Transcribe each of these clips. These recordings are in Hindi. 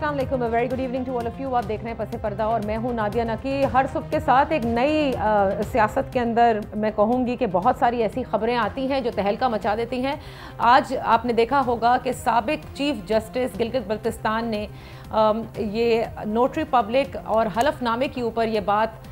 अस्सलाम वालेकुम, very good evening to all of you. आप देख रहे हैं पसे पर्दा और मैं हूं नादिया नकी। हर सुबह के साथ एक नई सियासत के अंदर मैं कहूँगी कि बहुत सारी ऐसी खबरें आती हैं जो तहलका मचा देती हैं। आज आपने देखा होगा कि साबिक चीफ जस्टिस गिलगित बल्तिस्तान ने ये नोटरी पब्लिक और हलफनामे के ऊपर ये बात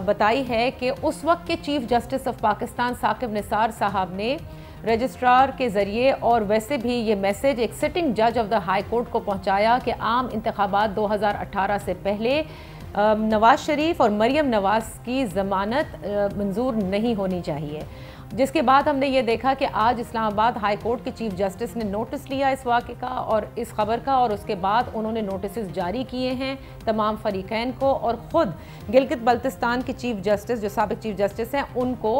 बताई है कि उस वक्त के chief justice of Pakistan Saqib Nisar sahab ने रजिस्ट्रार के ज़रिए और वैसे भी ये मैसेज एक सिटिंग जज ऑफ द हाई कोर्ट को पहुंचाया कि आम इंतखाबात 2018 से पहले नवाज शरीफ और मरियम नवाज की ज़मानत मंजूर नहीं होनी चाहिए। जिसके बाद हमने ये देखा कि आज इस्लामाबाद हाई कोर्ट के चीफ जस्टिस ने नोटिस लिया इस वाक़े का और इस खबर का, और उसके बाद उन्होंने नोटिस जारी किए हैं तमाम फरीकैन को, और ख़ुद गिलगित बल्तिस्तान के चीफ जस्टिस जो साबिक चीफ जस्टिस हैं उनको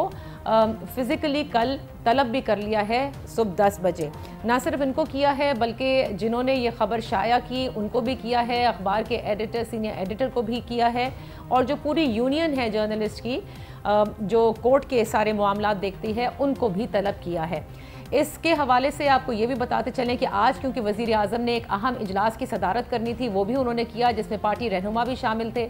फ़िज़िकली कल तलब भी कर लिया है सुबह 10 बजे। ना सिर्फ इनको किया है बल्कि जिन्होंने ये ख़बर शाया की उनको भी किया है, अखबार के एडिटर सीनियर एडिटर को भी किया है, और जो पूरी यूनियन है जर्नलिस्ट की जो कोर्ट के सारे मामलात देखती है उनको भी तलब किया है। इसके हवाले से आपको ये भी बताते चलें कि आज क्योंकि वज़ीर आज़म ने एक अहम इजलास की सदारत करनी थी, वो भी उन्होंने किया, जिसमें पार्टी रहनुमा भी शामिल थे,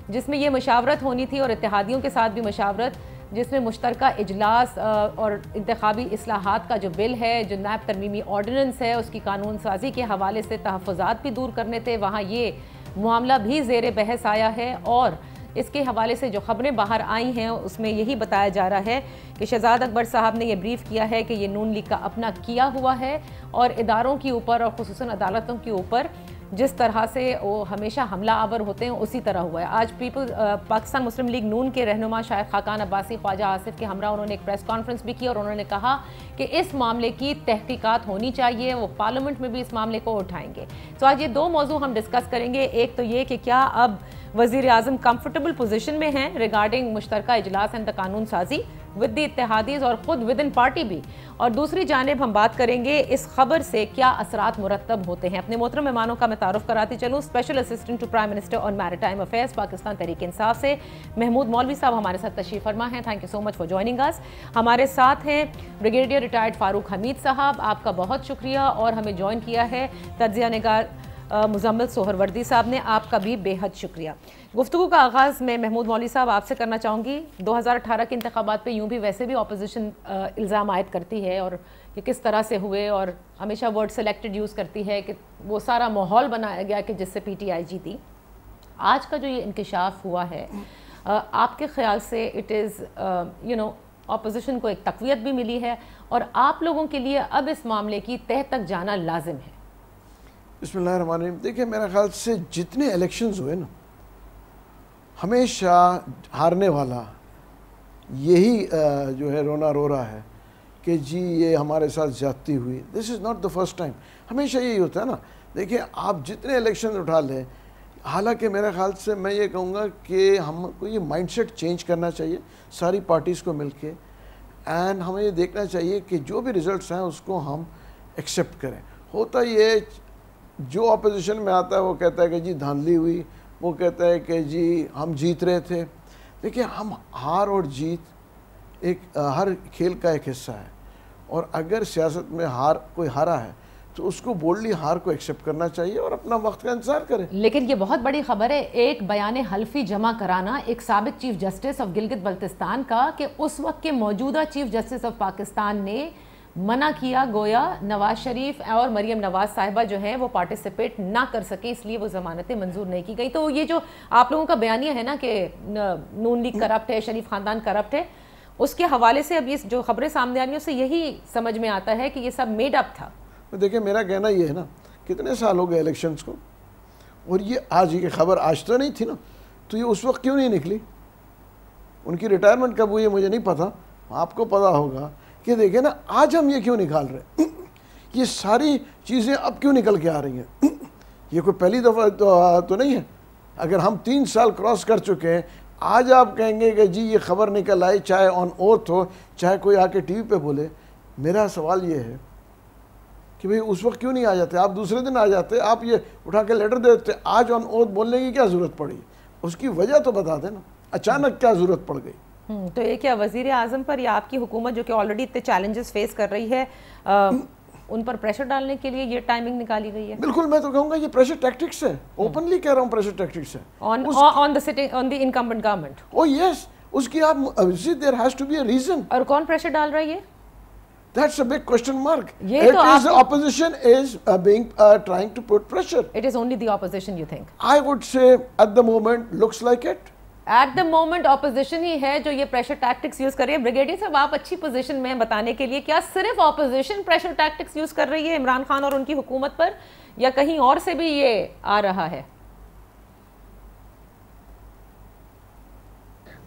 जिसमें ये मशावरत होनी थी और इत्तेहादियों के साथ भी मशावरत, जिसमें मुश्तरका इजलास और इंतखाबी इस्लाहात का जो बिल है, जो नायब तरमीमी ऑर्डिनेंस है, उसकी कानून साजी के हवाले से तहफ़्फ़ुज़ात भी दूर करने थे, वहाँ ये मामला भी ज़ेर बहस आया है। और इसके हवाले से जो खबरें बाहर आई हैं उसमें यही बताया जा रहा है कि शहजाद अकबर साहब ने यह ब्रीफ किया है कि ये नून लीग का अपना किया हुआ है और इदारों के ऊपर और खुसूसन अदालतों के ऊपर जिस तरह से वो हमेशा हमला आवर होते हैं उसी तरह हुआ है। आज पाकिस्तान मुस्लिम लीग नून के रहनुमा शायख खाकान अब्बासी ख्वाजा आसिफ के हमरा उन्होंने एक प्रेस कॉन्फ्रेंस भी की और उन्होंने कहा कि इस मामले की तहकीकात होनी चाहिए, वो पार्लियामेंट में भी इस मामले को उठाएंगे। तो आज ये दो मौजू हम डिस्कस करेंगे। एक तो ये कि क्या अब वज़ीर आज़म कंफर्टेबल पोजीशन में हैं रिगार्डिंग मुश्तरका इजलास एंड द कानून साजी विद द इत्तेहादीज़ और ख़ुद विद इन पार्टी भी, और दूसरी जानिब हम बात करेंगे इस खबर से क्या असरात मुरतब होते हैं। अपने मोहतरम मेहमानों का मैं तारुफ कराती चलूँ। Special assistant to prime minister on maritime affairs Pakistan Tehreek Insaf से महमूद मौलवी साहब हमारे साथ तशरीफ़ फरमा हैं। Thank you so much for joining us. हमारे साथ हैं ब्रिगेडियर रिटायर्ड फारूक हमीद साहब, आपका बहुत शुक्रिया, और हमें ज्वाइन किया है तज्ज़िया निगार मुज़म्मिल सोहरवर्दी साहब ने, आपका भी बेहद शुक्रिया। गुफ्तगू का आगाज़ मैं महमूद मौलवी साहब आपसे करना चाहूँगी। 2018 के इंतखाबात पे यूँ भी वैसे भी अपोजिशन इल्ज़ाम आयद करती है और ये किस तरह से हुए, और हमेशा वर्ड सेलेक्टेड यूज़ करती है कि वो सारा माहौल बनाया गया कि जिससे PTI जीती। आज का जो ये इंकशाफ हुआ है, आपके ख्याल से इट इज़ अपोजिशन को एक तक़वियत भी मिली है और आप लोगों के लिए अब इस मामले की तह तक जाना लाजिम है? बिस्मिल्लाहिर्रहमानिर्रहीम। देखिए, मेरे ख्याल से जितने इलेक्शंस हुए ना, हमेशा हारने वाला यही जो है रोना रो रहा है कि जी ये हमारे साथ ज्यादती हुई। This is not the first time, हमेशा यही होता है ना। देखिए, आप जितने इलेक्शन उठा लें, हालांकि मेरे ख्याल से मैं ये कहूँगा कि हमको ये माइंडसेट चेंज करना चाहिए सारी पार्टीज़ को मिलके, एंड हमें ये देखना चाहिए कि जो भी रिज़ल्ट्स हैं उसको हम एक्सेप्ट करें। होता ये जो अपोजिशन में आता है वो कहता है कि जी धांधली हुई, वो कहता है कि जी हम जीत रहे थे। देखिए, हम हार और जीत एक हर खेल का एक हिस्सा है, और अगर सियासत में कोई हारा है तो उसको बोल्डली हार को एक्सेप्ट करना चाहिए और अपना वक्त का इंतजार करें। लेकिन ये बहुत बड़ी खबर है, एक बयान हल्फी जमा कराना एक साबिक chief justice of Gilgit Baltistan का कि उस वक्त के मौजूदा चीफ जस्टिस ऑफ पाकिस्तान ने मना किया, गोया नवाज शरीफ और मरियम नवाज साहिबा जो है वो पार्टिसिपेट ना कर सके, इसलिए वो ज़मानतें मंजूर नहीं की गई। तो ये जो आप लोगों का बयानिया है ना कि नून लीग करप्ट है, शरीफ ख़ानदान करप्ट है, उसके हवाले से अब ये जो खबरें सामने आ रही हैं उससे यही समझ में आता है कि ये सब मेड अप था। देखिए, मेरा कहना ये है ना, कितने साल हो गए इलेक्शंस को, और ये आज की खबर आज तो नहीं थी ना, तो ये उस वक्त क्यों नहीं निकली? उनकी रिटायरमेंट कब हुई है मुझे नहीं पता, आपको पता होगा कि देखिए ना, आज हम ये क्यों निकाल रहे हैं, ये सारी चीज़ें अब क्यों निकल के आ रही हैं? ये कोई पहली दफ़ा तो नहीं है। अगर हम 3 साल क्रॉस कर चुके हैं, आज आप कहेंगे कि जी ये खबर निकल आई, चाहे ऑन ओथ हो, चाहे कोई आके टीवी पे बोले। मेरा सवाल ये है कि भाई उस वक्त क्यों नहीं आ जाते? आप दूसरे दिन आ जाते, आप ये उठा के लेटर दे देते। आज ऑन ओथ बोलने की क्या ज़रूरत पड़ी? उसकी वजह तो बता देना, अचानक क्या ज़रूरत पड़ गई? तो ये क्या वज़ीर आज़म पर या आपकी हुकूमत जो कि ऑलरेडी इतने चैलेंजेस फेस कर रही है उन पर प्रेशर डालने के लिए ये टाइमिंग निकाली गई है? बिल्कुल, मैं तो कहूंगा ये प्रेशर टैक्टिक्स है, ओपनली कह रहा हूं प्रेशर टैक्टिक्स है on the incumbent government. Oh yes, उसकी आप there has to be a reason. और कौन प्रेशर डाल रहा है ये? That's a big question mark. ये It तो is the opposition is trying to put pressure. It is only the opposition, you think? I would say at the moment looks like it. At the moment opposition ही है जो ये प्रेशर टैक्टिक्स यूज कर रही है। ब्रिगेडियर साहब, आप अच्छी पोजीशन में हैं बताने के लिए, क्या सिर्फ ऑपोजिशन प्रेशर टैक्टिक्स यूज कर रही है इमरान खान और उनकी हुकूमत पर, या कहीं और से भी ये आ रहा है?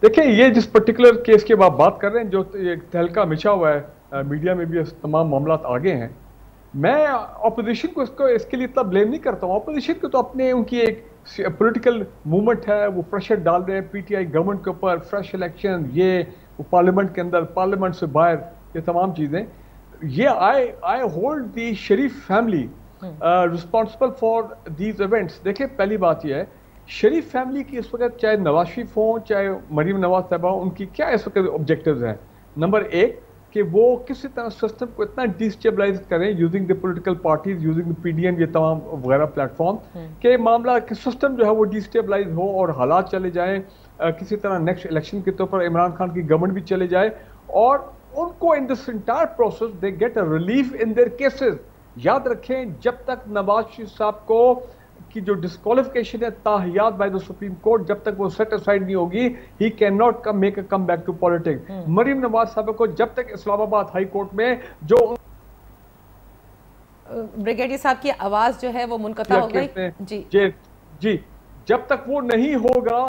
देखिए, ये जिस पर्टिकुलर केस की आप बात कर रहे हैं, जो तहलका मचा हुआ है, मीडिया में भी तमाम मामला आगे हैं, मैं ऑपोजिशन को इसके लिए इतना ब्लेम नहीं करता हूँ। ऑपोजिशन को तो अपने उनकी एक पॉलिटिकल मूवमेंट है, वो प्रेशर डाल रहे हैं पीटीआई गवर्नमेंट के ऊपर, फ्रेश इलेक्शन, ये वो पार्लियामेंट के अंदर, पार्लियामेंट से बाहर, ये तमाम चीज़ें। ये I hold the Sharif family responsible for these events. देखिए, पहली बात यह है, शरीफ फैमिली की इस वक्त, चाहे नवाज शरीफ हों, चाहे मरीम नवाज साहबा, उनकी क्या इस वक्त ऑब्जेक्टिव्स हैं? नंबर एक कि वो किसी तरह सिस्टम को इतना डिस्टेबलाइज करें using the political parties, using the PDM, ये तमाम वगैरह प्लेटफॉर्म, के मामला कि सिस्टम जो है वो डिस्टेबलाइज हो और हालात चले जाएं, किसी तरह नेक्स्ट इलेक्शन के तौर पर इमरान खान की गवर्नमेंट भी चले जाए, और उनको in this entire process they get a relief in their cases. याद रखें, जब तक नवाज शरीफ साहब को की जो डिस्क्वालिफिकेशन है ताहियात बाय द सुप्रीम कोर्ट, जब तक वो सेटिस्फाइड नहीं होगी, he can not make a come back to politics. Maryam Nawaz sahab को जब तक इस्लामाबाद हाई कोर्ट में जो ब्रिगेडियर साहब की आवाज जो है वो मुनक़ता हो गई जी, जब तक वो नहीं होगा,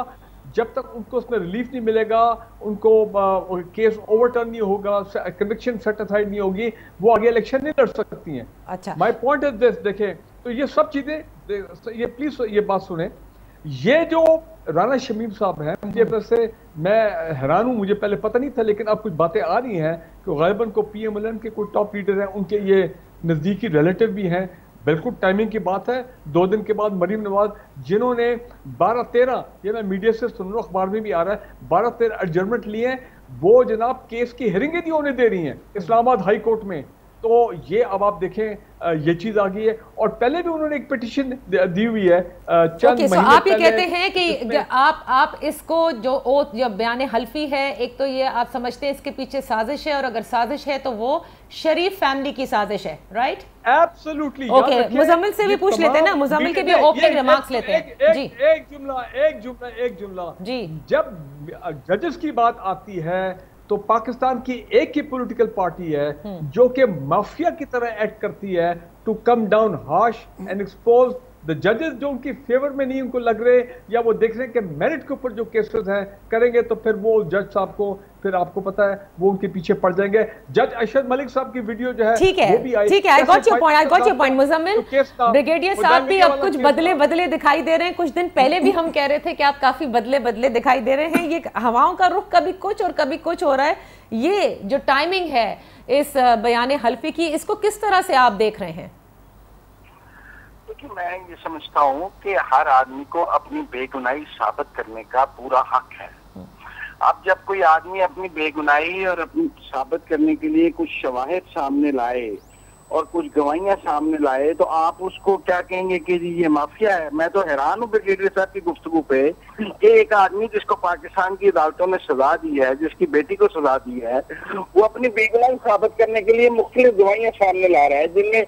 जब तक उनको उसमें रिलीफ नहीं मिलेगा, उनको केस ओवरटर्न नहीं होगा, कन्विक्शन सेटिस्फाइड नहीं होगी, वो आगे इलेक्शन नहीं लड़ सकती हैं। अच्छा, माय पॉइंट इज दिस। देखें, तो ये सब चीजें, ये प्लीज ये बात सुने, ये जो राना शमीम साहब हैं, मुझे वैसे मैं हैरान हूं, मुझे पहले पता नहीं था, लेकिन अब कुछ बातें आ रही हैं कि गालिबन को पीएमएलएन के कोई टॉप लीडर हैं, उनके ये नजदीकी रिलेटिव भी हैं। बिल्कुल टाइमिंग की बात है, 2 दिन के बाद मरीम नवाज, जिन्होंने 12-13, ये मैं मीडिया से सुन रहा हूँ, अखबार में भी आ रहा है, 12-13 एडजर्नमेंट लिए हैं, वो जनाब केस की हियरिंग नहीं होने दे रही हैं इस्लामाबाद हाई कोर्ट में। तो ये अब आप देखें, ये चीज आ गई है, और पहले भी उन्होंने एक पिटीशन दी हुई है चंद महीने आप ये कहते हैं कि आप इसको जो बयान हल्फी है, एक तो ये आप समझते हैं इसके पीछे साजिश है, और अगर साजिश है तो वो शरीफ फैमिली की साजिश है, राइट? एब्सोल्युटली। ओके, मुजम्मिल से भी पूछ लेते हैं ना, मुजम्मिल के भी ओपनिंग रिमार्क्स लेते हैं जी। एक जुमला जी, जब जजेस की बात आती है तो पाकिस्तान की एक ही पॉलिटिकल पार्टी है जो कि माफिया की तरह एक्ट करती है to come down harsh and expose the जजेस जो उनकी फेवर में नहीं उनको लग रहे, या वो देख रहे हैं कि मेरिट के ऊपर जो केसेस हैं करेंगे, तो फिर वो जज साहब को, फिर आपको पता है वो उनके पीछे पड़ जाएंगे। जज अशरफ मलिक साहब की वीडियो जो है वो भी आई। ठीक है, I got your point Muzammil. Brigadier साहब भी अब कुछ बदले दिखाई दे रहे हैं, कुछ दिन पहले भी हम कह रहे थे कि आप काफी बदले दिखाई दे रहे हैं। ये हवाओं का रुख कभी कुछ और कभी कुछ हो रहा है। ये जो टाइमिंग है इस बयान हल्फी की, इसको किस तरह से आप देख रहे हैं? मैं ये समझता हूँ कि हर आदमी को अपनी बेगुनाही साबित करने का पूरा हक है। अब जब कोई आदमी अपनी बेगुनाही और अपनी साबित करने के लिए कुछ शवाहिद सामने लाए और कुछ गवाहियां सामने लाए, तो आप उसको क्या कहेंगे कि जी ये माफिया है? मैं तो हैरान हूँ ब्रिगेडियर साहब की गुफ्तगू पे कि एक आदमी जिसको पाकिस्तान की अदालतों ने सजा दी है, जिसकी बेटी को सजा दी है, वो अपनी बेगुनाही साबित करने के लिए मुख्तलिफ गवाहियां सामने ला रहा है, जिनमें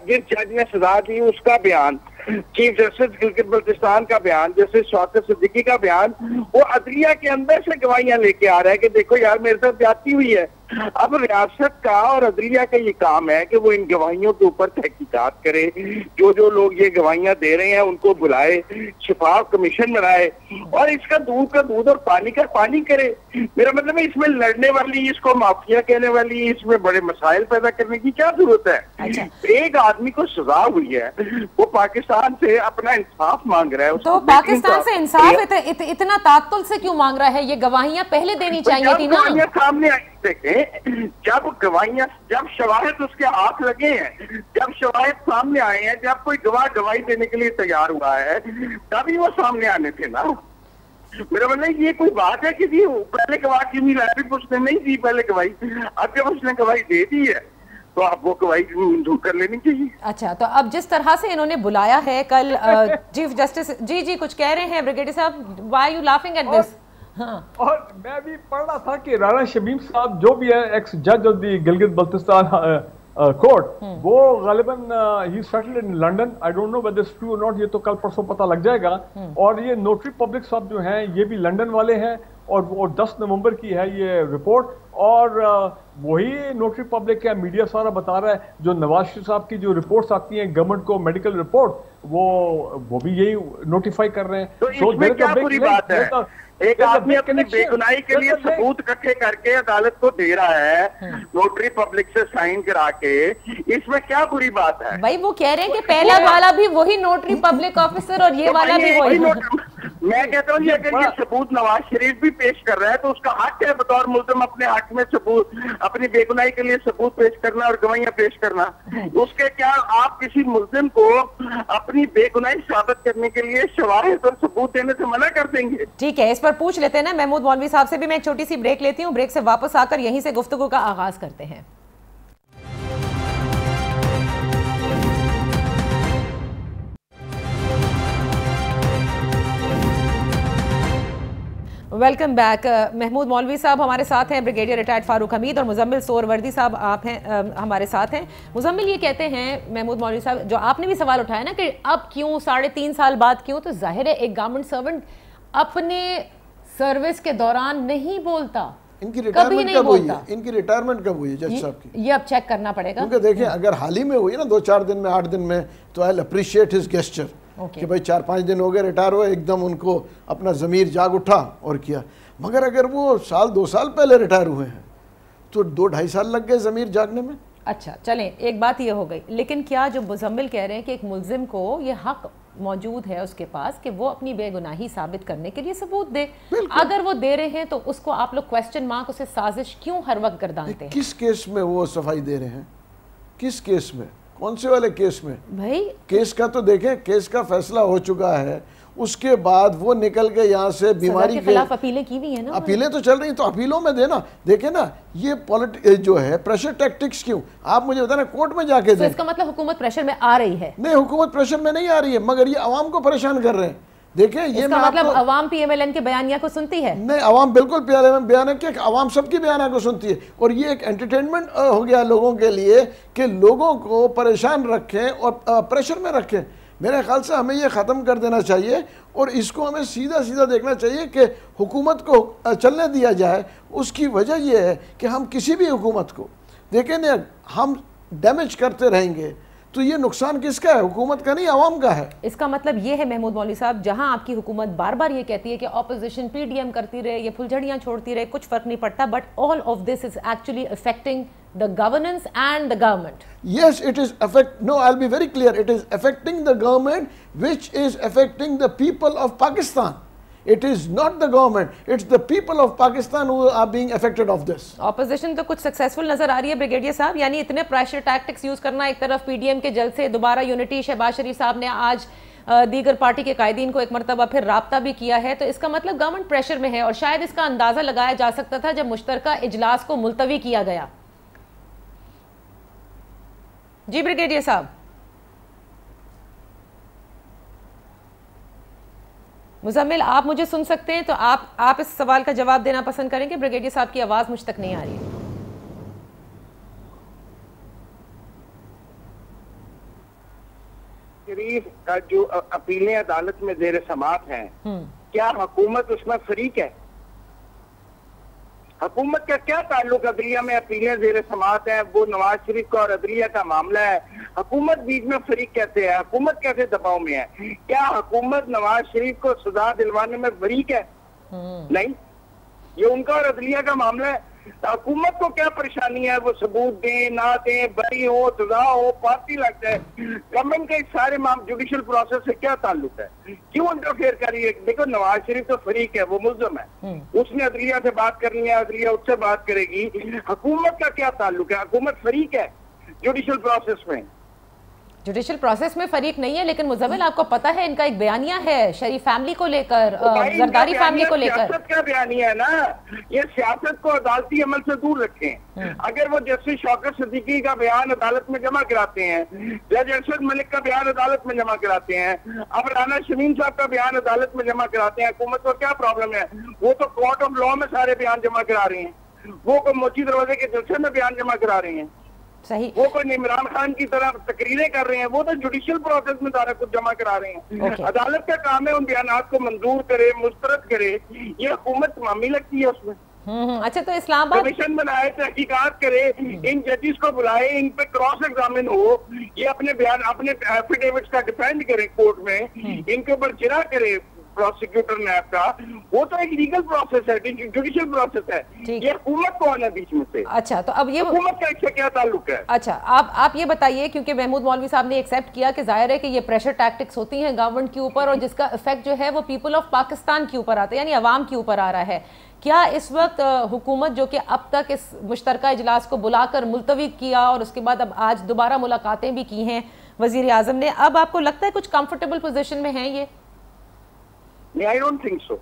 जिस जज ने सजा दी उसका बयान, चीफ जस्टिस गिलगित बल्तिस्तान का बयान, जस्टिस शौकत सिद्दीकी का बयान, वो अदलिया के अंदर से गवाहियां लेके आ रहा है कि देखो यार मेरे साथ ज्यादती हुई है। अब रियासत का और अदलिया का ये काम है कि वो इन गवाहियों के ऊपर तहकीकात करे, जो लोग ये गवाहियां दे रहे हैं उनको बुलाए, शिफाफ कमीशन बनाए, और इसका दूध का दूध और पानी का पानी करे। मेरा मतलब है इसमें लड़ने वाली, इसको माफिया कहने वाली, इसमें बड़े मसाइल पैदा करने की क्या जरूरत है? अच्छा। एक आदमी को सजा हुई है, वो पाकिस्तान से अपना इंसाफ मांग रहा है। तो पाकिस्तान से इंसाफ इतना तात्तुल से क्यों मांग रहा है? ये गवाहियां पहले देनी चाहिए थी ना। सामने आई, देखें, जब गवाहियां, जब शवाहिद उसके हाथ लगे हैं, जब शवाहिद सामने आए हैं, जब कोई गवाह गवाही देने के लिए तैयार हुआ है, तभी वो सामने आने थे ना। मेरा मतलब ये कोई बात है कि जी पहले गवाह की भी लाइफ उसने नहीं दी पहले गवाही, अब जब उसने गवाही दे दी है तो आप वो गवाही मंजूर कर लेनी चाहिए। अच्छा, तो अब जिस तरह से इन्होंने बुलाया है कल चीफ जस्टिस जी कुछ कह रहे हैं ब्रिगेडियर साहब, why you laughing at this? हाँ, और मैं भी पढ़ रहा था कि राणा शमीम साहब जो भी है एक्स जज of the Gilgit Baltistan court, वो गालिबन ही settled in London. I don't know whether it's true और नॉट, ये तो कल परसों पता लग जाएगा। और ये नोटरी पब्लिक साहब जो हैं ये भी लंदन वाले हैं और 10 नवंबर की है ये रिपोर्ट। और वही नोटरी पब्लिक का मीडिया सारा बता रहा है, जो नवाज शरीफ साहब की जो रिपोर्ट्स आती हैं गवर्नमेंट को, मेडिकल रिपोर्ट, वो भी यही नोटिफाई कर रहे हैं। तो इसमें क्या बुरी बात है? एक आदमी अपनी बेगुनाही के लिए सबूत इकट्ठे करके अदालत को दे रहा है नोटरी पब्लिक से साइन करा के, इसमें क्या बुरी बात है? भाई वो कह रहे हैं कि पहला वाला भी वही नोटरी पब्लिक ऑफिसर और ये वाला भी वही। मैं कहता हूँ अगर ये सबूत नवाज शरीफ भी पेश कर रहा है तो उसका हक है बतौर मुल्ज़िम अपने हक में सबूत, अपनी बेगुनाही के लिए सबूत पेश करना और गवाहियां पेश करना। उसके क्या आप किसी मुल्ज़िम को अपनी बेगुनाही साबित करने के लिए शवाहिद और सबूत देने से मना कर देंगे? ठीक है, इस पर पूछ लेते हैं ना महमूद मौलवी साहब से भी। मैं एक छोटी सी ब्रेक लेती हूँ, ब्रेक से वापस आकर यहीं से गुफ्तगू का आगाज करते हैं। Welcome back. महमूद मौलवी साहब हमारे साथ हैं, ब्रिगेडियर रिटायर्ड फारूक हमीद, और मुजम्मिल सोहरवर्दी साहब आप हैं हमारे साथ हैं। मुजम्मिल ये कहते हैं महमूद मौलवी साहब, जो आपने भी सवाल उठाया ना कि अब क्यों 3.5 साल बाद क्यों, तो जाहिर है एक गवर्नमेंट सर्वेंट अपने सर्विस के दौरान नहीं बोलता, इनकी रिटायरमेंट कब हुई है? इनकी रिटायरमेंट कब हुई है जज साहब की? ये अब चेक करना पड़ेगा, क्योंकि देखिए अगर हाल ही में हुई ना 2-4 दिन में, 8 दिन में, तो आई अप्रिशिएट हिज गेस्चर कि भाई 4-5 दिन हो गए रिटायर हुए, एकदम उनको अपना ज़मीर जाग उठा और किया। मगर अगर वो 1-2 साल पहले रिटायर हुए हैं तो 2-2.5 साल लग गए ज़मीर जागने में। अच्छा चलें, एक बात ये हो गई, लेकिन क्या जो मुजम्मिल कह रहे हैं कि एक मुल्जिम को ये हक मौजूद है उसके पास कि वो अपनी बेगुनाही साबित करने के लिए सबूत दे, अगर वो दे रहे हैं तो उसको आप लोग क्वेश्चन मार्क, उसे साजिश क्यों हर वक्त गर्दानते हैं? किस केस में वो सफाई दे रहे हैं? किस केस में? कौन से वाले केस में? भाई केस का तो देखें, केस का फैसला हो चुका है, उसके बाद वो निकल के यहाँ से बीमारी के खिलाफ अपीलें की हुई है ना, अपीलें तो चल रही, तो अपीलों में देना। देखे ना ये जो है प्रेशर टैक्टिक्स क्यों, आप मुझे बताना, कोर्ट में जाके दें। इसका मतलब हुकूमत प्रेशर में आ रही है? नहीं, हुकूमत प्रेशर में नहीं आ रही है, मगर ये अवाम को परेशान कर रहे हैं। देखिए ये मतलब अवाम पीएमएलएन के बयानिया को सुनती है? नहीं, अवाम बिल्कुल बयान के अवाम सबकी बयानिया को सुनती है, और ये एक एंटरटेनमेंट हो गया लोगों के लिए कि लोगों को परेशान रखें और प्रेशर में रखें। मेरे ख्याल से हमें ये ख़त्म कर देना चाहिए और इसको हमें सीधा सीधा देखना चाहिए कि हुकूमत को चलने दिया जाए। उसकी वजह यह है कि हम किसी भी हुकूमत को देखें ना, हम डैमेज करते रहेंगे तो ये नुकसान किसका है? हुकूमत का नहीं, आवाम का है। इसका मतलब ये है महमूद मौलवी साहब, जहां आपकी हुकूमत बार बार ये कहती है कि ऑपोजिशन पीडीएम करती रहे, ये फुलझड़ियां छोड़ती रहे, कुछ फर्क नहीं पड़ता, but all of this is actually affecting the governance and the government. Yes, it is no, I'll be very clear, it is affecting the government, which is affecting the people of Pakistan. It is not the government, it's the people of Pakistan who are being affected of this. Opposition तो कुछ सक्सेसफुल नजर आ रही है ब्रिगेडियर साहब, यानी इतने प्रेशर टैक्टिक्स यूज करना, एक तरफ पीडीएम के जल से दोबारा यूनिटी, शहबाज शरीफ साहब ने आज दीगर पार्टी के कायदीन को एक मरतबा फिर राब्ता भी किया है, तो इसका मतलब गवर्नमेंट प्रेशर में है। और शायद इसका अंदाजा लगाया जा सकता था जब मुश्तरका इजलास को मुलतवी किया गया। जी ब्रिगेडियर साहब, मुजम्मिल आप मुझे सुन सकते हैं? तो आप इस सवाल का जवाब देना पसंद करेंगे? ब्रिगेडियर साहब की आवाज मुझ तक नहीं आ रही है। शरीफ का जो अपीलें अदालत में ज़ेर समाअत हैं, क्या हुकूमत उसमें फरीक है? हुकूमत का क्या ताल्लुक? अदलिया में अपीलें ज़ेर समाअत है, वो नवाज शरीफ का और अदलिया का मामला है, हुकूमत बीच में फरीक कहते हैं। हुकूमत कैसे दबाव में है? क्या हुकूमत नवाज शरीफ को सजा दिलवाने में फरीक है? नहीं, ये उनका और अदलिया का मामला है। हुकूमत को क्या परेशानी है? वो सबूत दें ना दें, बरी हो, सजा हो, पार्टी लग जाए, गवर्नमेंट के सारे जुडिशल प्रोसेस से क्या ताल्लुक है? क्यों इंटरफेयर कर रही है? देखो नवाज शरीफ तो फरीक है, वो मुल्ज़िम है, उसने अदलिया से बात करनी है, अदलिया उससे बात करेगी। हुकूमत का क्या ताल्लुक है? हुकूमत फरीक है जुडिशल प्रोसेस में। जुडिशियल प्रोसेस में फरीक नहीं है, लेकिन मुजम्मिल आपको पता है इनका एक बयानिया है शरीफ फैमिली को लेकर, जरदारी फैमिली को लेकर। सियासत का बयानिया है ना, ये सियासत को अदालती अमल से दूर रखें। अगर वो जस्टिस शौकत सिद्दीकी का बयान अदालत में जमा कराते हैं, जज अरशद मलिक का बयान अदालत में जमा कराते हैं, अब राना शमीम साहब का बयान अदालत में जमा कराते हैं, हुकूमत को क्या प्रॉब्लम है? वो तो कोर्ट ऑफ लॉ में सारे बयान जमा करा रहे हैं, वो मोची दरवाजे के जलसे में बयान जमा करा रहे हैं, सही, वो कोई इमरान खान की तरह तकरीरें कर रहे हैं, वो तो जुडिशियल प्रोसेस में सारा कुछ जमा करा रहे हैं। अदालत का काम है उन बयानात को मंजूर करे, मुस्तरद करे, ये हुकूमत मामी लगती है उसमें। अच्छा, तो इस्लामाबाद कमीशन बनाए, तहकीकात करे, इन जजेस को बुलाए, इन पे क्रॉस एग्जामिन हो, ये अपने बयान, अपने एफिडेविट्स का डिफेंड करे कोर्ट में, इनके ऊपर जिरा करे प्रोसिक्यूटर नैब का, वो तो एक लीगल प्रोसेस है, जुडिशियल प्रोसेस है। ये हुकूमत कौन है बीच में से? अच्छा, तो अब ये हुकूमत का इससे क्या ताल्लुक है? अच्छा, आप ये बताइए, क्योंकि महमूद मौलवी साहब ने एक्सेप्ट किया कि जाहिर है कि ये प्रेशर टैक्टिक्स होती हैं गवर्नमेंट के ऊपर, और जिसका इफेक्ट जो है वो पीपल ऑफ पाकिस्तान के ऊपर आता है, यानी अवाम के ऊपर आ रहा है। क्या इस वक्त हुकूमत जो कि अब तक इस मुश्तरका इजलास को बुलाकर मुलतवी किया और उसके बाद अब आज दोबारा मुलाकातें भी की हैं वजीर आजम ने, अब आपको लगता है कुछ कंफर्टेबल पोजीशन में है ये? I don't think so.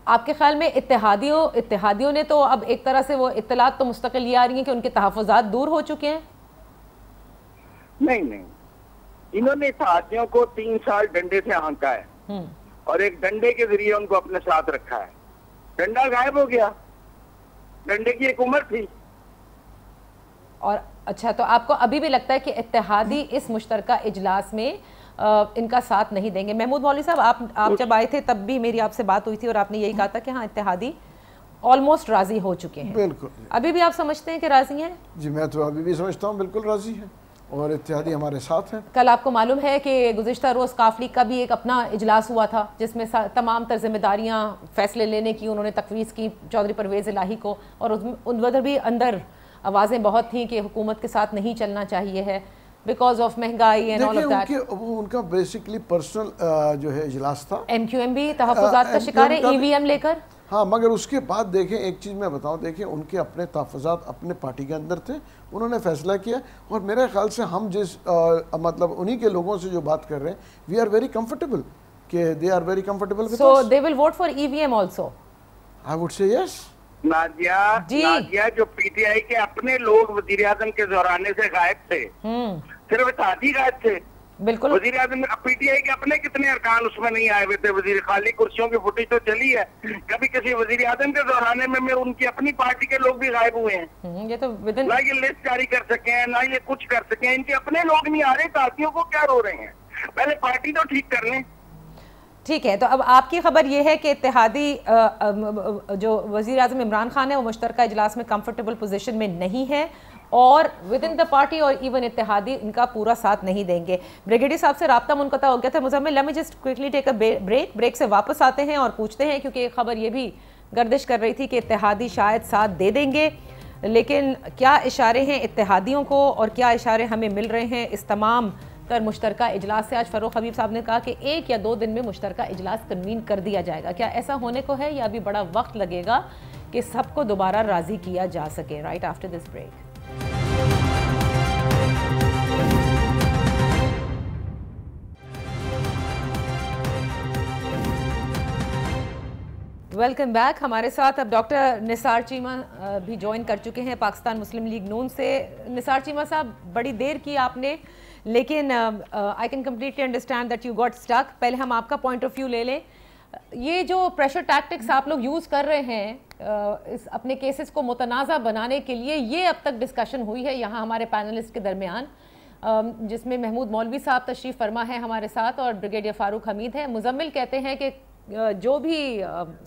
आपके ख्याल में इत्तेहादियों ने तो अब एक तरह से वो इत्तलात तो मुस्तकिल ये आ रही है कि उनके तहफ़्फ़ुज़ात दूर हो चुके हैं? नहीं, इन्होंने इत्तेहादियों को 3 साल डंडे से आंका है और एक डंडे के जरिए उनको अपने साथ रखा है। डंडा गायब हो गया, डंडे की एक उम्र थी। और अच्छा, तो आपको अभी भी लगता है कि इत्तेहादी इस मुश्तरका इजलास में इनका साथ नहीं देंगे? महमूद मौलवी साहब, आप जब आए थे तब भी मेरी आपसे बात हुई थी और आपने यही कहा था कि हाँ, इत्तेहादी ऑलमोस्ट राजी हो चुके हैं। बिल्कुल। अभी भी आप समझते हैं कि राजी हैं? जी, मैं तो अभी भी समझता हूँ बिल्कुल राजी हैं और इत्तेहादी हमारे साथ हैं। कल आपको मालूम है कि गुज़िश्ता रोज़ काफ लीग का भी एक अपना इजलास हुआ था, जिसमें तमाम तर जिम्मेदारियाँ फैसले लेने की उन्होंने तकवीज़ की चौधरी परवेज़ इलाही को, और उधर भी अंदर आवाज़ें बहुत थीं कि हुकूमत के साथ नहीं चलना चाहिए है बिकॉज ऑफ महंगाई एंड ऑल ऑफ दैट। उनका बेसिकली पर्सनल जो है इजलास था। MQM भी तहफ़्फ़ुज़ात का शिकार है EVM लेकर। हाँ, मगर उसके बाद देखें, एक चीज़ मैं बताऊं, देखें उनके अपने तहफ़्फ़ुज़ात अपने पार्टी के अंदर थे, उन्होंने फैसला किया, और मेरे ख्याल से हम जिस मतलब उन्हीं के लोगों से जो बात कर रहे हैं, वी आर वेरी कंफर्टेबल कि they are very comfortable with us. So they will vote for EVM also? I would say yes. Nadia, जो PTI के अपने लोग वज़ीर आज़म के दौराने से गायब थे, सिर्फ इत्तेहादी गायब थे। बिल्कुल। वज़ीर आज़म PTI के अपने कितने अरकान उसमें नहीं आए हुए थे? वज़ीर खाली कुर्सियों की फुटेज तो चली है, कभी किसी वज़ीर आज़म के दौराने में उनकी अपनी पार्टी के लोग भी गायब हुए हैं। ये तो ना ये लिस्ट जारी कर सके, ना ये कुछ कर सके, इनके अपने लोग नहीं आ रहे, साथियों को क्या रो रहे हैं? पहले पार्टी तो ठीक कर लें। ठीक है, तो अब आपकी खबर यह है कि इत्तेहादी जो वज़ीर आज़म इमरान खान है वो मुश्तरका इजलास में कंफर्टेबल पोजीशन में नहीं है, और विद इन द पार्टी और इवन इत्तेहादी इनका पूरा साथ नहीं देंगे। ब्रिगेडियर साहब से राब्ता मुनक़ता हो गया था। Muzammil, let me just quickly take a break से वापस आते हैं और पूछते हैं, क्योंकि एक खबर ये भी गर्दिश कर रही थी कि इत्तेहादी शायद साथ दे देंगे, लेकिन क्या इशारे हैं इत्तेहादियों को और क्या इशारे हमें मिल रहे हैं इस तमाम तर मुश्तरका इजलास से? आज फ़ारूक हबीब साहब ने कहा कि 1 या 2 दिन में मुश्तरका इजलास कन्वीन कर दिया जाएगा। क्या ऐसा होने को है या अभी बड़ा वक्त लगेगा कि सबको दोबारा राज़ी किया जा सके? Right after this break. Welcome back. हमारे साथ अब डॉक्टर निसार चीमा भी ज्वाइन कर चुके हैं पाकिस्तान मुस्लिम लीग नून से। निसार चीमा साहब, बड़ी देर की आपने, लेकिन I can completely understand that you got stuck. पहले हम आपका पॉइंट ऑफ व्यू ले लें। ये जो प्रेशर टैक्टिक्स आप लोग यूज़ कर रहे हैं इस अपने केसेस को मुतनाज़ा बनाने के लिए, ये अब तक डिस्कशन हुई है यहाँ हमारे पैनलिस्ट के दरमियान, जिसमें महमूद मौलवी साहब तशरीफ़ फरमा है हमारे साथ और ब्रिगेडियर फ़ारूक हमीद है। मुजम्मिल कहते हैं कि जो भी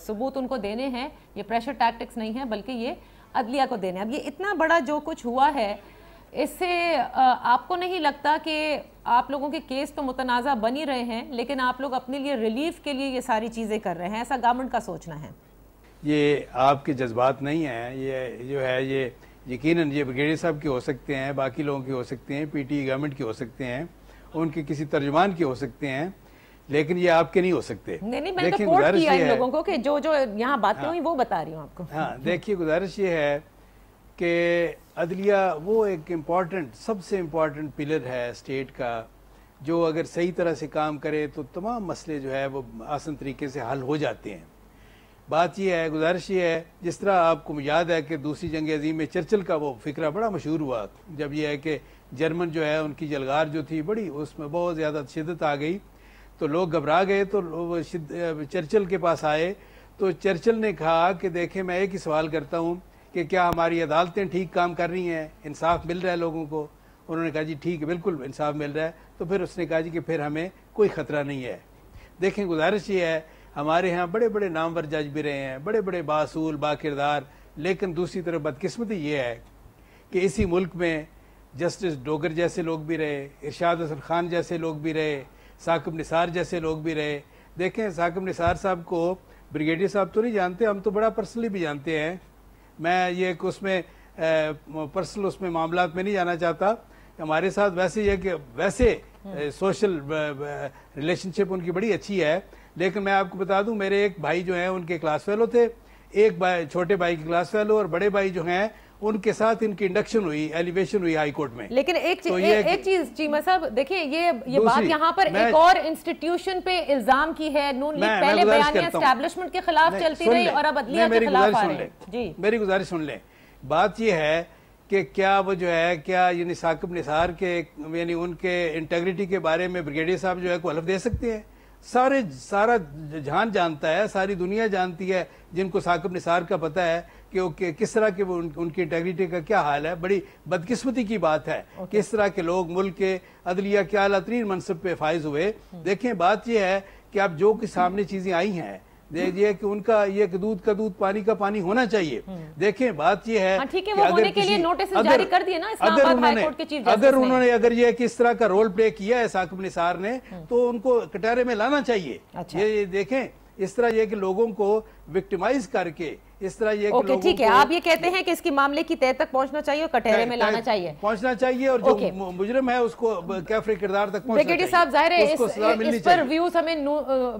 सबूत उनको देने हैं ये प्रेशर टैक्टिक्स नहीं है, बल्कि ये अदलिया को देने। अब ये इतना बड़ा जो कुछ हुआ है, इससे आपको नहीं लगता कि आप लोगों के केस तो मुतनाज़ा बन ही रहे हैं, लेकिन आप लोग अपने लिए रिलीफ के लिए ये सारी चीज़ें कर रहे हैं? ऐसा गवर्नमेंट का सोचना है? ये आपके जज्बात नहीं हैं, ये जो है ये यकीनन ये ब्रिगेडियर साहब के हो सकते हैं, बाकी लोगों के हो सकते हैं, PTI गवर्नमेंट के हो सकते हैं, उनके किसी तर्जुमान के हो सकते हैं, लेकिन ये आपके नहीं हो सकते। नहीं, मैंने तो कोट किया इन लोगों को कि जो जो यहाँ बातें हुई वो बता रही हूँ आपको। हाँ, देखिए, गुजारिश ये है कि अदलिया वो एक इम्पॉर्टेंट, सबसे इम्पॉर्टेंट पिलर है स्टेट का, जो अगर सही तरह से काम करे तो तमाम मसले जो है वो आसान तरीके से हल हो जाते हैं। बात यह है, गुजारिश ये है, जिस तरह आपको याद है कि दूसरी जंग अजीम में चर्चिल का वो फिक्रा बड़ा मशहूर हुआ, जब यह है कि जर्मन जो है उनकी जलगार जो थी बड़ी, उसमें बहुत ज़्यादा शिद्दत आ गई तो लोग घबरा गए, तो चर्चिल के पास आए तो चर्चिल ने कहा कि देखें, मैं एक ही सवाल करता हूँ कि क्या हमारी अदालतें ठीक काम कर रही हैं, इंसाफ मिल रहा है लोगों को? उन्होंने कहा जी ठीक है, बिल्कुल इंसाफ मिल रहा है। तो फिर उसने कहा जी कि फिर हमें कोई ख़तरा नहीं है। देखें, गुजारिश ये है, हमारे यहाँ बड़े बड़े नामवर जज भी रहे हैं, बड़े बड़े बासूल बाकिरदार, लेकिन दूसरी तरफ बदकिस्मती ये है कि इसी मुल्क में जस्टिस डोगर जैसे लोग भी रहे, इरशाद हसन खान जैसे लोग भी रहे, साकिब निसार जैसे लोग भी रहे। देखें, साकिब निसार साहब को ब्रिगेडियर साहब तो नहीं जानते, हम तो बड़ा पर्सनली भी जानते हैं। मैं ये उसमें पर्सनल उसमें मामलात में नहीं जाना चाहता। हमारे साथ वैसे ये कि वैसे सोशल रिलेशनशिप उनकी बड़ी अच्छी है, लेकिन मैं आपको बता दूं, मेरे एक भाई जो हैं उनके क्लास फेलो थे, एक भाई छोटे भाई की क्लास फेलो, और बड़े भाई जो हैं उनके साथ इनकी इंडक्शन हुई, एलिवेशन हुई हाई कोर्ट में। लेकिन एक चीज चीमा साहब देखिए, ये बात यहाँ पर एक और इंस्टीट्यूशन पे इल्जाम की है। नून लीग पहले बयानियां एस्टैब्लिशमेंट के खिलाफ चलती रही और अब अदलिया के खिलाफ आ रही है। जी, मेरी गुजारिश सुन लें। बात ये है कि क्या वो जो है, क्या यानी साकिब निसार के यानी उनके इंटेग्रिटी के बारे में ब्रिगेडियर साहब जो है को हलफ दे सकते हैं? सारा जहान जानता है, सारी दुनिया जानती है, जिनको साकिब निसार का पता है कि किस तरह के उनकी इंटेग्रिटी का क्या हाल है। बड़ी बदकिस्मती की बात है किस तरह के लोग मुल्क के अदलिया के आला तरीन मनसब पे फायज हुए। देखें, बात यह है कि अब जो कि सामने चीजें आई हैं, देखिए कि उनका ये दूध का दूध पानी का पानी होना चाहिए। देखें, बात ये है ठीक है, वो होने के लिए नोटिस जारी कर दिए ना इस्लामाबाद हाई कोर्ट के चीफ जस्टिस अगर उन्होंने अगर ये किस तरह का रोल प्ले किया है साकिब निसार ने, तो उनको कटहरे में लाना चाहिए। अच्छा। ये देखें, इस तरह ये कि लोगों को विक्टिमाइज करके इस तरह ये ओके, ठीक है, आप ये कहते हैं कि इसकी मामले की तह तक पहुंचना चाहिए और कटहरे में लाना चाहिए, और जो मुजरिम है उसको कैफरे किरदार तक पहुंचना चाहिए। साहब, जाहिर है इस पर व्यूज हमें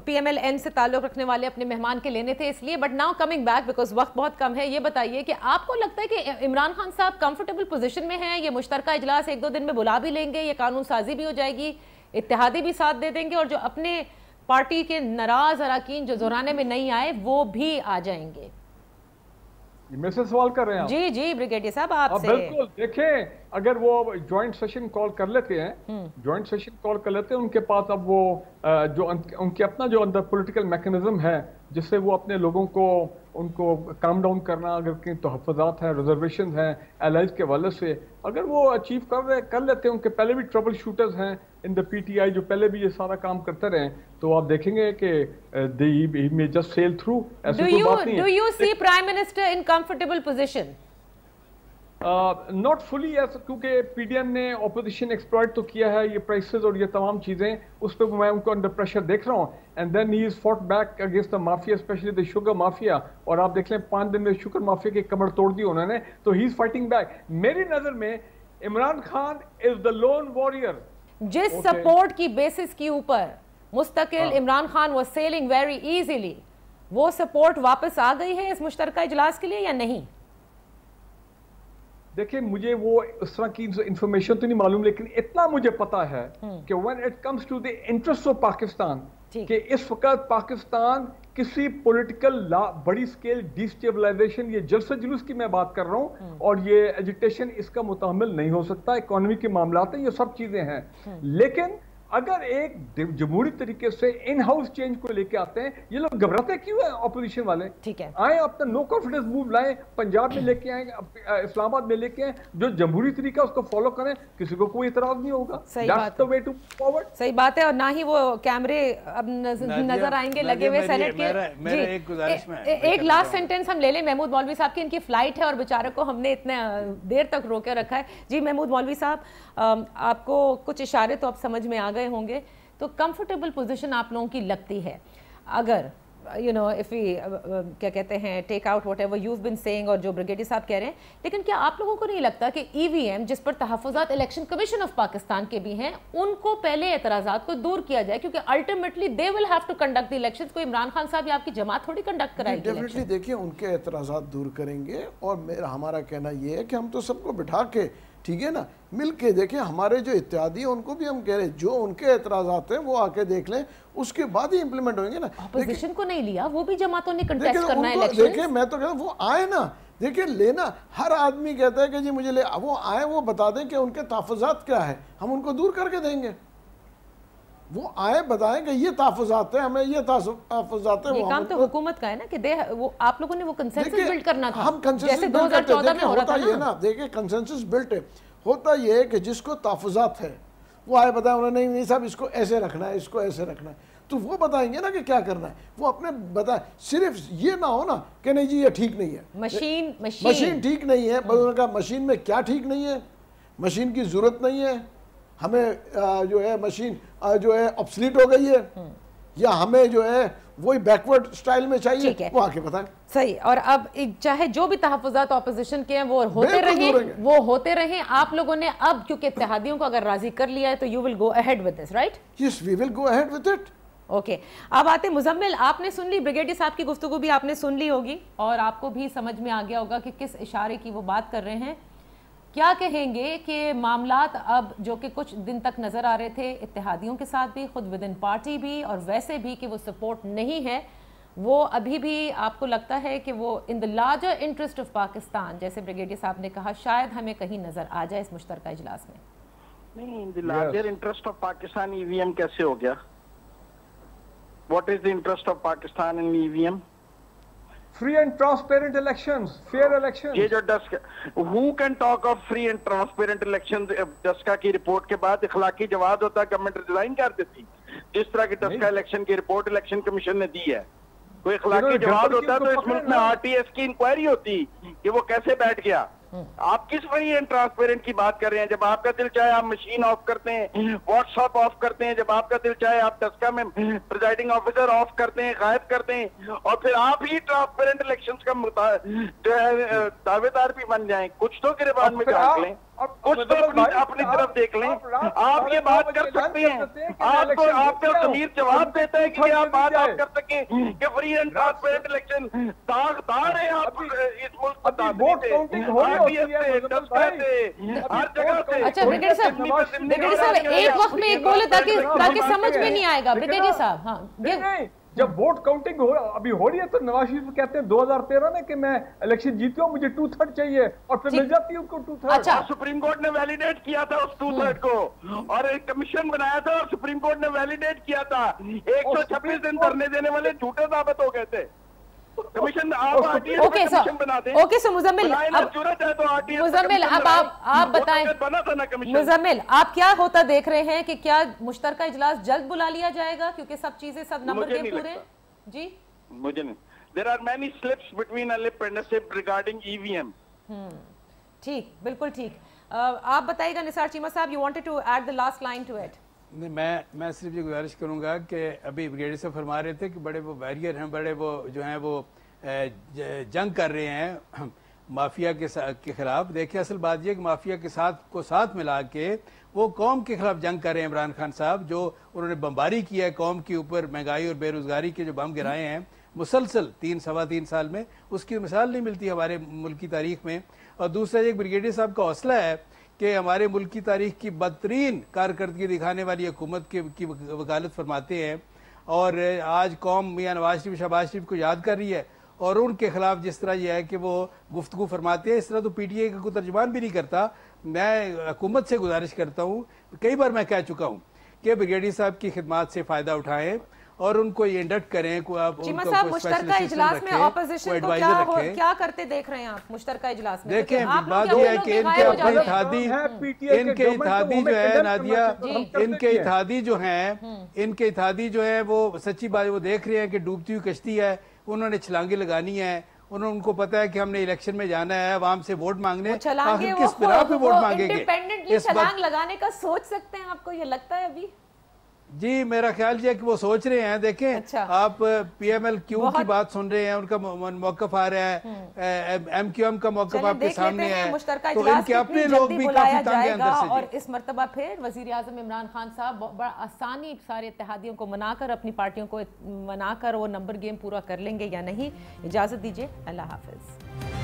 PMLN से ताल्लुक रखने वाले अपने मेहमान के लेने थे, इसलिए। But now coming back, because वक्त बहुत कम है, ये बताइए कि आपको लगता है कि इमरान खान साहब कंफर्टेबल पोजीशन में हैं? ये मुश्तरका इजलास 1-2 दिन में बुला भी लेंगे, ये कानून साजी भी हो जाएगी, इत्तेहादी भी साथ दे देंगे, और जो अपने पार्टी के नाराज अरकान जो जोराने में नहीं आए वो भी आ जाएंगे? मेरे से सवाल कर रहे हैं आप? जी जी ब्रिगेडियर साहब, आपसे। बिल्कुल, देखें, अगर वो ज्वाइंट सेशन कॉल कर लेते हैं, ज्वाइंट सेशन कॉल कर लेते हैं, उनके पास अब वो जो उनके अपना जो अंदर पॉलिटिकल मैकेनिज्म है जिससे वो अपने लोगों को उनको काम डाउन करना, अगर कहीं तहफ़्फ़ुज़ात हैं, रिजर्वेशन हैं एलाइज के वाले से, अगर वो अचीव कर लेते हैं, उनके पहले भी ट्रबल शूटर्स हैं इन द PTI जो पहले भी ये सारा काम करते रहे, तो आप देखेंगे कि they may just sail through। ऐसी कोई बात नहीं है। Do you see Prime Minister in comfortable position? Not fully, क्योंकि PDM ने ऑपोजिशन एक्सप्लॉइट तो किया है, ये प्राइसेस और ये तमाम चीज़ें, उस पर मैं उनको अंडर प्रेशर देख रहा हूँ। And then he is fought back against the mafia, specially the sugar mafia, और आप देख लें 5 दिन में शुगर माफिया की कमर तोड़ दी उन्होंने, तो ही इज फाइटिंग बैक। मेरी नज़र में Imran Khan is the lone warrior. जिस सपोर्ट की बेसिस के ऊपर मुस्तकिल Imran Khan was sailing very easily, वो सपोर्ट वापस आ गई है इस मुश्तरका इजलास के लिए या नहीं? देखिए, मुझे वो उस तरह की इंफॉर्मेशन तो नहीं मालूम, लेकिन इतना मुझे पता है कि when it comes to the interest of Pakistan, कि इस वक्त पाकिस्तान किसी पॉलिटिकल बड़ी स्केल डिस्टेबलाइजेशन, ये जलसा जुलूस की मैं बात कर रहा हूँ, और ये एजिटेशन इसका मुतामिल नहीं हो सकता। इकोनॉमी के मामलात हैं, ये सब चीजें हैं, लेकिन अगर एक जमहूरी तरीके से इन हाउस चेंज को लेके आते हैं, ये लोग घबराते क्यों हैं ऑपोजिशन वाले? ठीक है, आए अपना नो कॉन्फिडेंस मूव लाएं, पंजाब में लेके आए, इस्लामाबाद में लेके आए, जो जमहूरी तरीका उसको फॉलो करें, किसी को कोई इतराज नहीं होगा। सही बात है, वे टू फॉरवर्ड। सही बात है, और ना ही वो कैमरे अब नजर आएंगे लगे हुए सेनेट के। एक लास्ट सेंटेंस हम ले लें महमूद मौलवी साहब की, इनकी फ्लाइट है और बेचारे को हमने इतने देर तक रोके रखा है। जी महमूद मौलवी साहब, आपको कुछ इशारे तो अब समझ में आ गए होंगे, तो कंफर्टेबल पोजीशन आप लोगों की लगती है अगर यू नो इफ वी क्या कहते हैं take out whatever you been saying और जो ब्रिगेडियर साहब कह रहे हैं, लेकिन क्या आप लोगों को नहीं लगता कि ईवीएम जिस पर तहफ़्फ़ुज़ात इलेक्शन कमीशन ऑफ पाकिस्तान के भी हैं, उनको पहले एतराज़ात को दूर किया जाए, क्योंकि ultimately they will have to conduct the election. कोई इमरान खान साहब या आपकी जमात थोड़ी कंडक्ट कराएगी। डेफिनेटली देखिए उनके एतराज़ात दूर करेंगे, और मेरा हमारा कहना ये है कि हम तो सबको बिठा के, ठीक है ना, मिल के देखें। हमारे जो इत्यादी हैं उनको भी हम कह रहे हैं जो उनके एतराज़ात हैं वो आके देख लें, उसके बाद ही इंप्लीमेंट होंगे ना। अपोजिशन को नहीं लिया, वो भी जमातों ने कंटेस्ट देखिए करना है उनको, इलेक्शन। देखिए मैं तो कहता हूं वो आए ना, देखिए लेना, हर आदमी कहता है कि जी मुझे ले, वो आए, वो बता दें कि उनके तहफ़्फ़ुज़ात क्या है, हम उनको दूर करके देंगे। वो आए बताएं कि ये तहफ़्फ़ुज़ात है, हमें ये तहफ़्फ़ुज़ात है। ये वो काम तो हुकूमत का है ना कि वो आप लोगों ने वो कंसेंसस बिल्ड करना था, हम जैसे 2014 में हो रहा था ना। देखिए कंसेंसस बिल्ट है, होता ये है कि जिसको तहफ़्फ़ुज़ात है वो आए बताए, उन्होंने नहीं साहब इसको ऐसे रखना है, इसको ऐसे रखना है, तो वो बताएंगे ना कि क्या करना है, वो अपने बताए। सिर्फ ये ना हो ना कि नहीं जी ये ठीक नहीं है, मशीन ठीक नहीं है। उन्होंने कहा मशीन में क्या ठीक नहीं है, मशीन की ज़रूरत नहीं है, हमें जो है मशीन जो है ऑब्सलीट हो गई है, या हमें जो है वही बैकवर्ड स्टाइल में चाहिए, वो आके बताएं। सही। और अब चाहे जो भी तहफ़्फ़ुज़ात ऑपोजिशन के हैं वो होते रहें, आप लोगों ने अब क्योंकि इत्तेहादियों को अगर राजी कर लिया है तो you will go ahead with this, right? Yes, we will go ahead with it. Okay, अब आते मुजम्मिल, आपने सुन ली ब्रिगेडियर साहब की गुफ्तगू भी आपने सुन ली होगी और आपको भी समझ में आ गया होगा कि किस इशारे की वो बात कर रहे हैं। क्या कहेंगे कि मामलात अब जो कि कुछ दिन तक नज़र आ रहे थे इत्तेहादियों के साथ भी, खुद विद इन पार्टी भी, और वैसे भी कि वो सपोर्ट नहीं है, वो अभी भी आपको लगता है कि वो in the larger interest of Pakistan, जैसे ब्रिगेडियर साहब ने कहा, शायद हमें कहीं नज़र आ जाए इस मुश्तरका इजलास में? नहीं, in the larger interest of Pakistan EVM कैसे हो गया? What is the interest of Pakistan in EVM? Free and transparent elections, fair elections. ये जो Daska, who can talk of free and transparent elections? Daska की रिपोर्ट के बाद इखलाकी जवाब होता, गवर्नमेंट रिजाइन कर देती। जिस तरह की डस्का इलेक्शन की रिपोर्ट इलेक्शन कमीशन ने दी है, कोई इखलाकी जवाब होता तो इस मुल्क में आरटीएस की इंक्वायरी होती कि वो कैसे बैठ गया। आप किस फ्री एंड ट्रांसपेरेंट की बात कर रहे हैं? जब आपका दिल चाहे आप मशीन ऑफ करते हैं, व्हाट्सएप ऑफ करते हैं, जब आपका दिल चाहे आप डस्का में प्रिजाइडिंग ऑफिसर ऑफ करते हैं, गायब करते हैं, और फिर आप ही ट्रांसपेरेंट इलेक्शंस का जो है दावेदार भी बन जाएं। कुछ तो गिरबान में झांक लें, कुछ तो अपनी तरफ देख लें। आप ये बात कर सकते हैं, आपका ज़मीर जवाब देता है कि आप बात आप कर सके कि फ्री एंड ट्रांसपेरेंट इलेक्शन दागदार है। आप इस मुल्क को हर जगह से। अच्छा ब्रिगेडियर साहब एक वक्त में एक बोले ताकि समझ में नहीं आएगा। ब्रिगेडियर साहब, हाँ, जब वोट काउंटिंग अभी हो रही है तो नवाज शरीफ कहते हैं 2013 में कि मैं इलेक्शन जीती हूँ, मुझे 2/3 चाहिए, और फिर मिल जाती है उनको 2/3। अच्छा, सुप्रीम कोर्ट ने वैलिडेट किया था उस 2/3 को, और एक कमीशन बनाया था और सुप्रीम कोर्ट ने वैलिडेट किया था। 126 दिन धरने देने वाले झूठे साबित हो गए थे। कमीशन ओके सो मुजम्मिल, अब आप बताएं मुजम्मिल, आप क्या होता देख रहे हैं कि क्या मुश्तरका इजलास जल्द बुला लिया जाएगा, क्योंकि सब चीजें सब नंबर के पूरे जी? मुझे नहीं, there are many slips between a lip and a sip regarding EVM. ठीक, बिल्कुल ठीक। आप बताइएगा निसार चीमा साहब, you wanted to add the last line to it. नहीं, मैं सिर्फ ये गुजारिश करूंगा कि अभी ब्रिगेडियर से फरमा रहे थे कि बड़े वो बैरियर हैं, बड़े वो जो हैं वो जंग कर रहे हैं माफिया के खिलाफ। देखिए असल बात यह कि माफिया के साथ मिला के वो कौम के खिलाफ जंग कर रहे हैं। इमरान खान साहब जो उन्होंने बमबारी किया है कौम के ऊपर, महंगाई और बेरोजगारी के जो बम गिराए हैं मुसलसल 3-3.25 साल में, उसकी मिसाल नहीं मिलती हमारे मुल्क की तारीख में। और दूसरा एक ब्रिगेडियर साहब का हौसला है कि हमारे मुल्क की तारीख की बदतरीन कारकर्दगी दिखाने वाली हुकूमत की वकालत फरमाते हैं, और आज कौम मियां नवाज शरीफ शहबाज शरीफ को याद कर रही है, और उनके खिलाफ जिस तरह यह है कि वो गुफ्तगू फरमाते हैं, इस तरह तो पीटीआई का कोई तर्जुमान भी नहीं करता। मैं हुकूमत से गुजारिश करता हूँ, कई बार मैं कह चुका हूँ कि ब्रिगेडियर साहब की खिदमात से फ़ायदा उठाएं और उनको इंडक्ट करें। चीमा साहब, मुश्तरका इजलास में ऑपोजिशन को क्या करते देख रहे हैं आप मुश्तरका इजलास में? देखें, बात यह है कि इनके अपने इत्तेहादी जो है नादिया, इनके इत्तेहादी जो है वो सच्ची बात वो देख रहे हैं कि डूबती हुई कश्ती है, उन्होंने छलांगे लगानी है। उनको पता है कि हमने इलेक्शन में जाना है, आवाम से वोट मांगने, किस बिना पे वोट मांगेंगे? इंडिपेंडेंटली छलांग लगाने का सोच सकते हैं? आपको ये लगता है अभी? जी मेरा ख्याल ये है कि वो सोच रहे हैं, देखें अच्छा। आप PML-Q की बात सुन रहे हैं, उनका मौकफ आ रहा है, MQM का मौकफ आपके सामने है, तो इनके अपने लोग भी काफी तंग हैं अंदर से। और इस मर्तबा फिर वजीर आजम इमरान खान साहब बड़ा आसानी सारे इत्तेहादियों को मनाकर, अपनी पार्टियों को मनाकर वो नंबर गेम पूरा कर लेंगे या नहीं। इजाजत दीजिए, अल्लाह हाफिज।